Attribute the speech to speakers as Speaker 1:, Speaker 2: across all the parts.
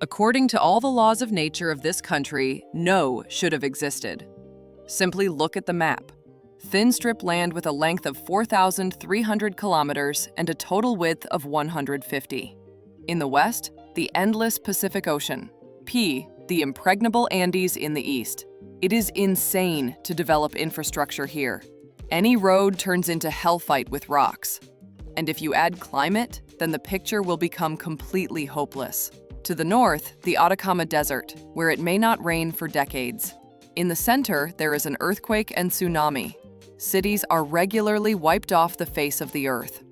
Speaker 1: According to all the laws of nature of this country, no should have existed. Simply look at the map. Thin strip land with a length of 4,300 kilometers and a total width of 150. In the west, the endless Pacific Ocean. P, the impregnable Andes in the east. It is insane to develop infrastructure here. Any road turns into hellfight with rocks. And if you add climate, then the picture will become completely hopeless. To the north, the Atacama Desert, where it may not rain for decades. In the center, there is an earthquake and tsunami. Cities are regularly wiped off the face of the earth.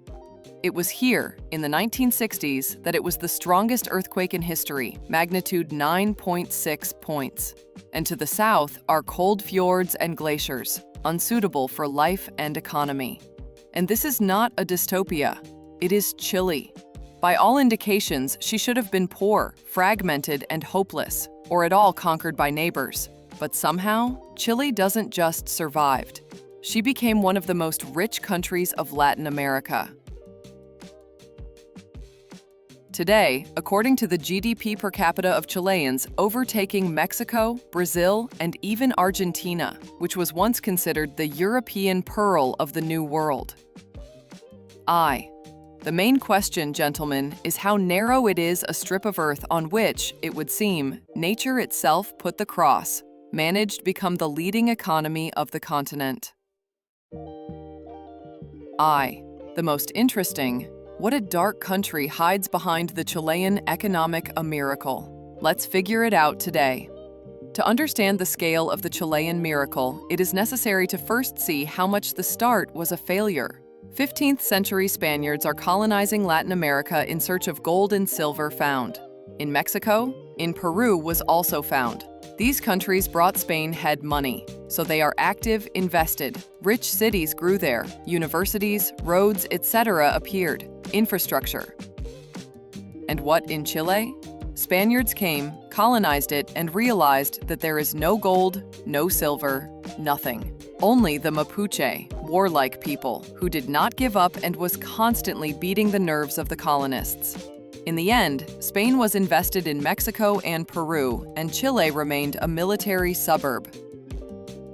Speaker 1: It was here, in the 1960s, that it was the strongest earthquake in history, magnitude 9.6 points. And to the south are cold fjords and glaciers, unsuitable for life and economy. And this is not a dystopia. It is Chile. By all indications, she should have been poor, fragmented, and hopeless, or at all conquered by neighbors. But somehow, Chile doesn't just survived. She became one of the most rich countries of Latin America. Today, according to the GDP per capita of Chileans, overtaking Mexico, Brazil, and even Argentina, which was once considered the European pearl of the New World. The main question, gentlemen, is how narrow it is a strip of earth on which, it would seem, nature itself put the cross, managed to become the leading economy of the continent. The most interesting, what a dark country hides behind the Chilean economic miracle. Let's figure it out today. To understand the scale of the Chilean miracle, it is necessary to first see how much the start was a failure. 15th century Spaniards are colonizing Latin America in search of gold and silver found. In Mexico, in Peru was also found. These countries brought Spain head money, so they are active, invested. Rich cities grew there, universities, roads, etc. appeared, infrastructure. And what in Chile? Spaniards came, colonized it, and realized that there is no gold, no silver, nothing. Only the Mapuche, warlike people, who did not give up and was constantly beating the nerves of the colonists. In the end, Spain was invested in Mexico and Peru, and Chile remained a military suburb.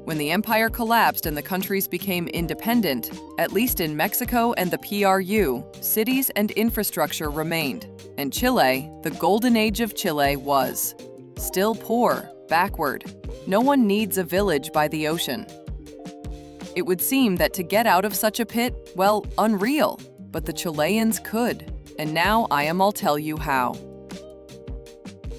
Speaker 1: When the empire collapsed and the countries became independent, at least in Mexico and the PRU, cities and infrastructure remained. And Chile, the golden age of Chile, was still poor, backward. No one needs a village by the ocean. It would seem that to get out of such a pit, well, unreal, but the Chileans could. And now I'll tell you how.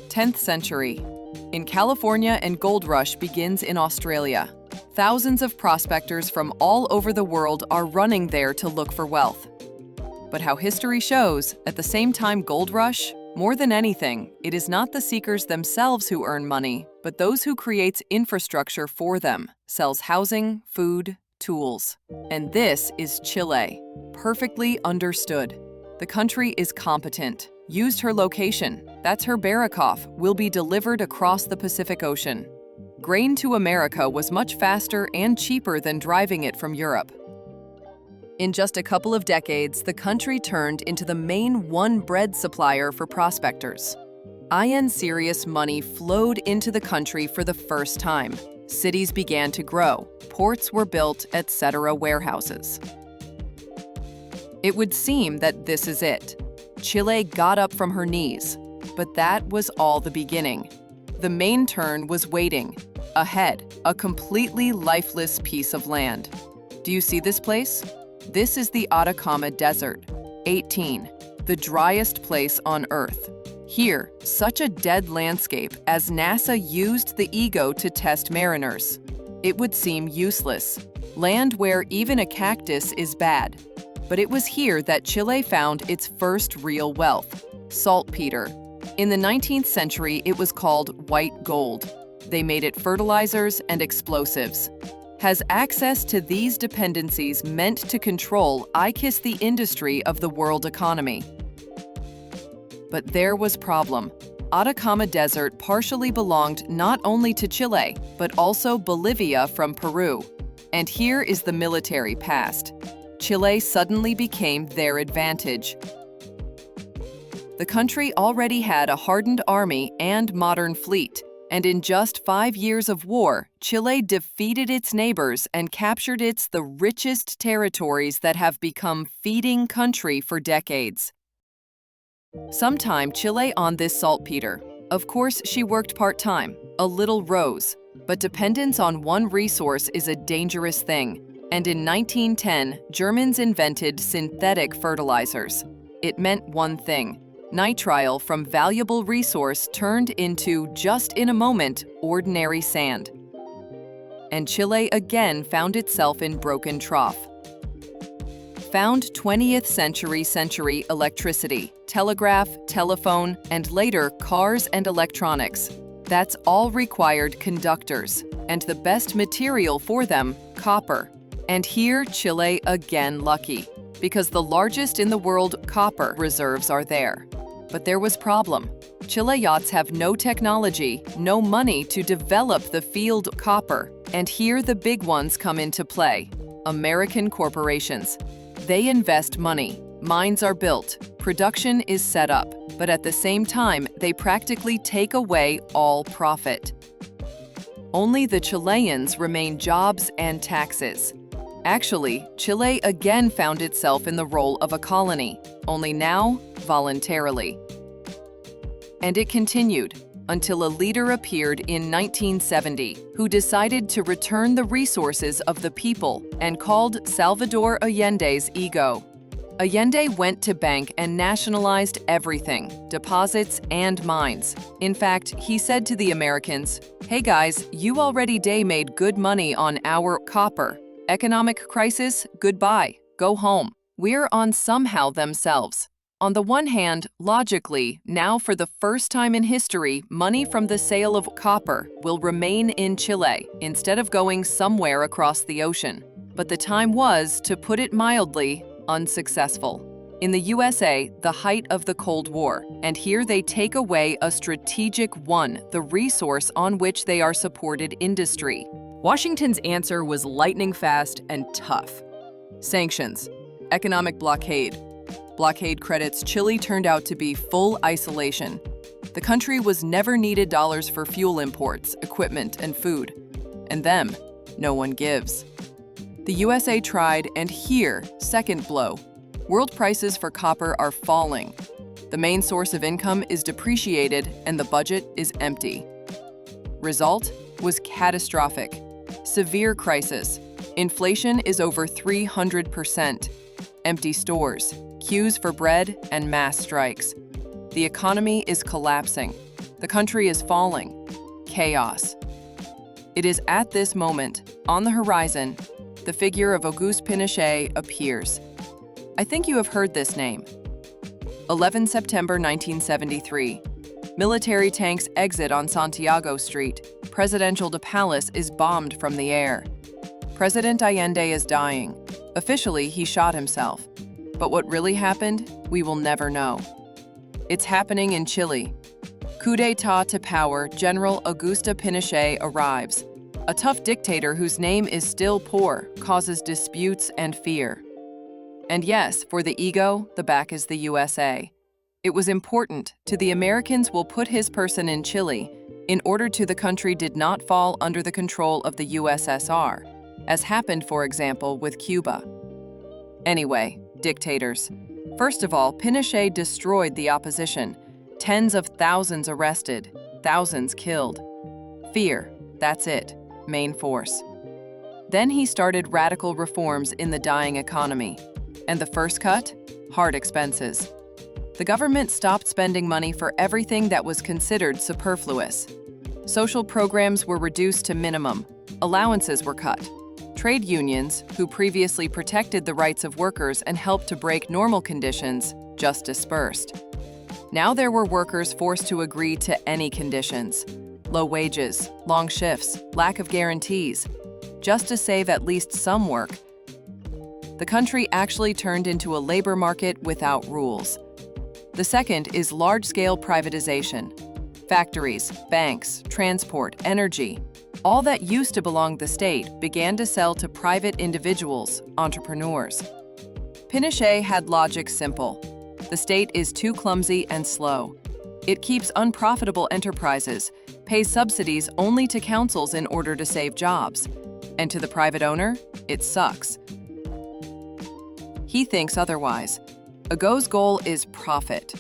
Speaker 1: 10th century. In California, and gold rush begins in Australia. Thousands of prospectors from all over the world are running there to look for wealth. But how history shows, at the same time gold rush, more than anything, it is not the seekers themselves who earn money, but those who creates infrastructure for them, sells housing, food, tools. And this is Chile, perfectly understood. The country is competent. Used her location, that's her Barakoff, will be delivered across the Pacific Ocean. Grain to America was much faster and cheaper than driving it from Europe. In just a couple of decades, the country turned into the main one bread supplier for prospectors. Serious money flowed into the country for the first time. Cities began to grow, ports were built, etc. warehouses. It would seem that this is it. Chile got up from her knees, but that was all the beginning. The main turn was waiting. Ahead, a completely lifeless piece of land. Do you see this place? This is the Atacama Desert. 18, the driest place on Earth. Here, such a dead landscape as NASA used the ego to test mariners. It would seem useless. Land where even a cactus is bad. But it was here that Chile found its first real wealth, saltpeter. In the 19th century, it was called white gold. They made it fertilizers and explosives. Has access to these dependencies meant to control the industry of the world economy? But there was problem. Atacama Desert partially belonged not only to Chile, but also Bolivia from Peru. And here is the military past. Chile suddenly became their advantage. The country already had a hardened army and modern fleet, and in just 5 years of war, Chile defeated its neighbors and captured the richest territories that have become feeding country for decades. Sometime Chile on this saltpeter. Of course, she worked part-time, a little rose, but dependence on one resource is a dangerous thing. And in 1910, Germans invented synthetic fertilizers. It meant one thing: nitrile from valuable resource turned into, just in a moment, ordinary sand. And Chile again found itself in broken trough. Found 20th century electricity, telegraph, telephone, and later cars and electronics. That's all required conductors, and the best material for them, copper. And here Chile again lucky, because the largest in the world copper reserves are there. But there was problem. Chileots have no technology, no money to develop the field copper, and here the big ones come into play: American corporations. They invest money, mines are built, production is set up, but at the same time, they practically take away all profit. Only the Chileans remain jobs and taxes. Actually, Chile again found itself in the role of a colony, only now voluntarily. And it continued until a leader appeared in 1970 who decided to return the resources of the people and called Salvador Allende's ego. Allende went to bank and nationalized everything, deposits and mines. In fact, he said to the Americans, "Hey guys, you already made good money on our copper. Economic crisis, goodbye, go home." We're on somehow themselves. On the one hand, logically, now for the first time in history, money from the sale of copper will remain in Chile instead of going somewhere across the ocean. But the time was, to put it mildly, unsuccessful. In the USA, the height of the Cold War, and here they take away a strategic one, the resource on which they are supported industry. Washington's answer was lightning fast and tough. Sanctions, economic blockade. Blockade credits Chile turned out to be full isolation. The country was never needed dollars for fuel imports, equipment, and food. And them, no one gives. The USA tried, and here, second blow. World prices for copper are falling. The main source of income is depreciated, and the budget is empty. Result was catastrophic. Severe crisis. Inflation is over 300%. Empty stores, queues for bread, and mass strikes. The economy is collapsing. The country is falling. Chaos. It is at this moment, on the horizon, the figure of Auguste Pinochet appears. I think you have heard this name. 11 September 1973. Military tanks exit on Santiago Street. Presidential palace is bombed from the air. President Allende is dying. Officially, he shot himself. But what really happened, we will never know. It's happening in Chile. Coup d'etat to power, General Augusto Pinochet arrives. A tough dictator whose name is still poor, causes disputes and fear. And yes, for the ego, the back is the USA. It was important to the Americans will put his person in Chile in order to the country did not fall under the control of the USSR, as happened, for example, with Cuba. Anyway, dictators. First of all, Pinochet destroyed the opposition. Tens of thousands arrested, thousands killed. Fear, that's it, main force. Then he started radical reforms in the dying economy. And the first cut? Hard expenses. The government stopped spending money for everything that was considered superfluous. Social programs were reduced to minimum. Allowances were cut. Trade unions, who previously protected the rights of workers and helped to break normal conditions, just dispersed. Now there were workers forced to agree to any conditions. Low wages, long shifts, lack of guarantees, just to save at least some work. The country actually turned into a labor market without rules. The second is large-scale privatization. Factories, banks, transport, energy, all that used to belong to the state began to sell to private individuals, entrepreneurs. Pinochet had logic simple. The state is too clumsy and slow. It keeps unprofitable enterprises, pays subsidies only to councils in order to save jobs. And to the private owner, it sucks. He thinks otherwise. A GO's goal is profit.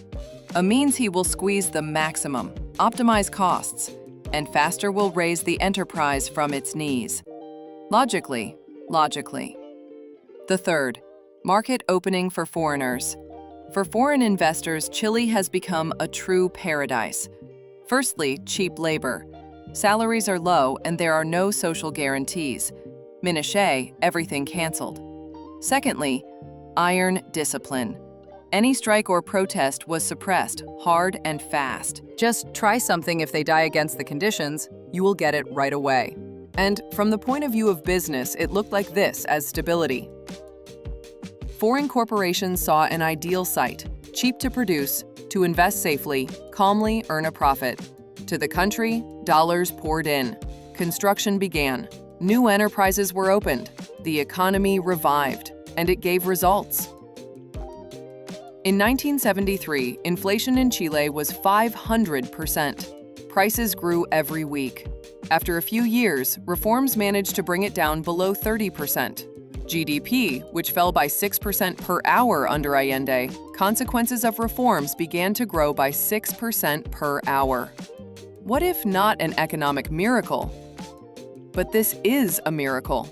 Speaker 1: A means he will squeeze the maximum, optimize costs, and faster will raise the enterprise from its knees. Logically. The third, market opening for foreigners. For foreign investors, Chile has become a true paradise. Firstly, cheap labor. Salaries are low and there are no social guarantees. Minche, everything canceled. Secondly, iron discipline. Any strike or protest was suppressed, hard and fast. Just try something if they die against the conditions, you will get it right away. And from the point of view of business, it looked like this as stability. Foreign corporations saw an ideal site, cheap to produce, to invest safely, calmly earn a profit. To the country, dollars poured in. Construction began. New enterprises were opened. The economy revived, and it gave results. In 1973, inflation in Chile was 500%. Prices grew every week. After a few years, reforms managed to bring it down below 30%. GDP, which fell by 6% per hour under Allende, consequences of reforms began to grow by 6% per hour. What if not an economic miracle? But this is a miracle.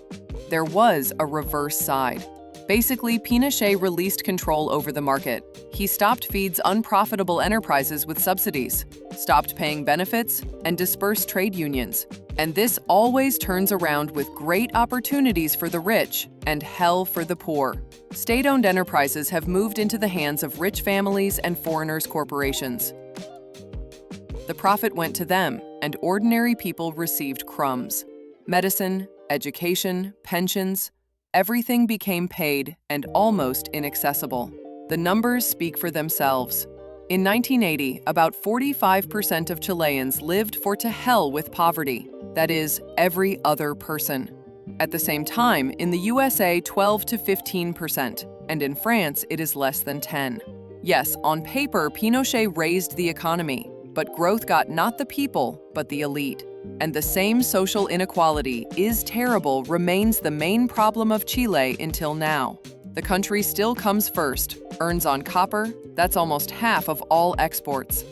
Speaker 1: There was a reverse side. Basically, Pinochet released control over the market. He stopped feeds unprofitable enterprises with subsidies, stopped paying benefits, and dispersed trade unions. And this always turns around with great opportunities for the rich and hell for the poor. State-owned enterprises have moved into the hands of rich families and foreigners' corporations. The profit went to them, and ordinary people received crumbs. Medicine, education, pensions, everything became paid and almost inaccessible. The numbers speak for themselves. In 1980, about 45% of Chileans lived for to hell with poverty. That is, every other person. At the same time, in the USA, 12 to 15%, and in France, it is less than 10. Yes, on paper, Pinochet raised the economy, but growth got not the people, but the elite. And the same social inequality is terrible remains the main problem of Chile until now. The country still comes first, earns on copper, that's almost half of all exports.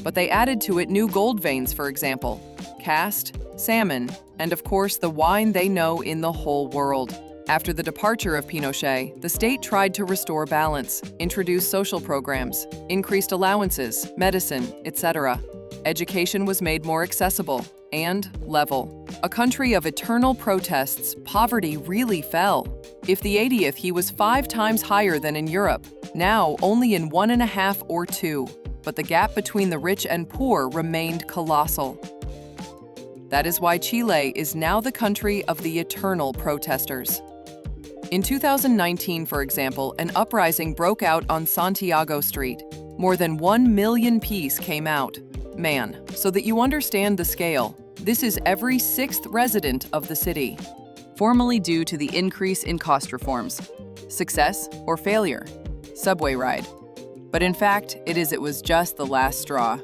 Speaker 1: But they added to it new gold veins, for example, cast, salmon, and of course the wine they know in the whole world. After the departure of Pinochet, the state tried to restore balance, introduce social programs, increased allowances, medicine, etc. Education was made more accessible and level. A country of eternal protests, poverty really fell. If the 80th, he was 5 times higher than in Europe, now only in 1.5 or 2. But the gap between the rich and poor remained colossal. That is why Chile is now the country of the eternal protesters. In 2019, for example, an uprising broke out on Santiago Street. More than 1 million piece came out. Man, so that you understand the scale, this is every 6th resident of the city. Formally due to the increase in cost reforms. Success or failure? Subway ride. But in fact, it was just the last straw.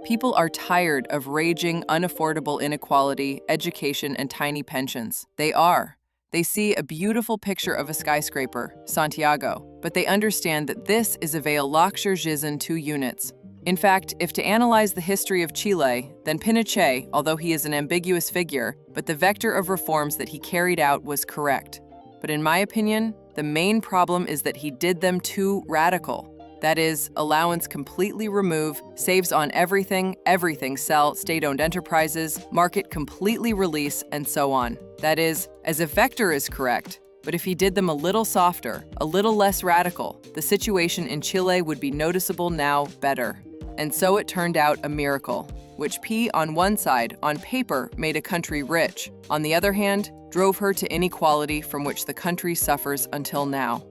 Speaker 1: People are tired of raging, unaffordable inequality, education, and tiny pensions. They are. They see a beautiful picture of a skyscraper, Santiago, but they understand that this is a Veloxergizen 2 units. In fact, if to analyze the history of Chile, then Pinochet, although he is an ambiguous figure, but the vector of reforms that he carried out was correct. But in my opinion, the main problem is that he did them too radical. That is, allowance completely remove, saves on everything sell, state-owned enterprises, market completely release, and so on. That is, as if vector is correct, but if he did them a little softer, a little less radical, the situation in Chile would be noticeable now better. And so it turned out a miracle, which P on one side, on paper, made a country rich, on the other hand, drove her to inequality from which the country suffers until now.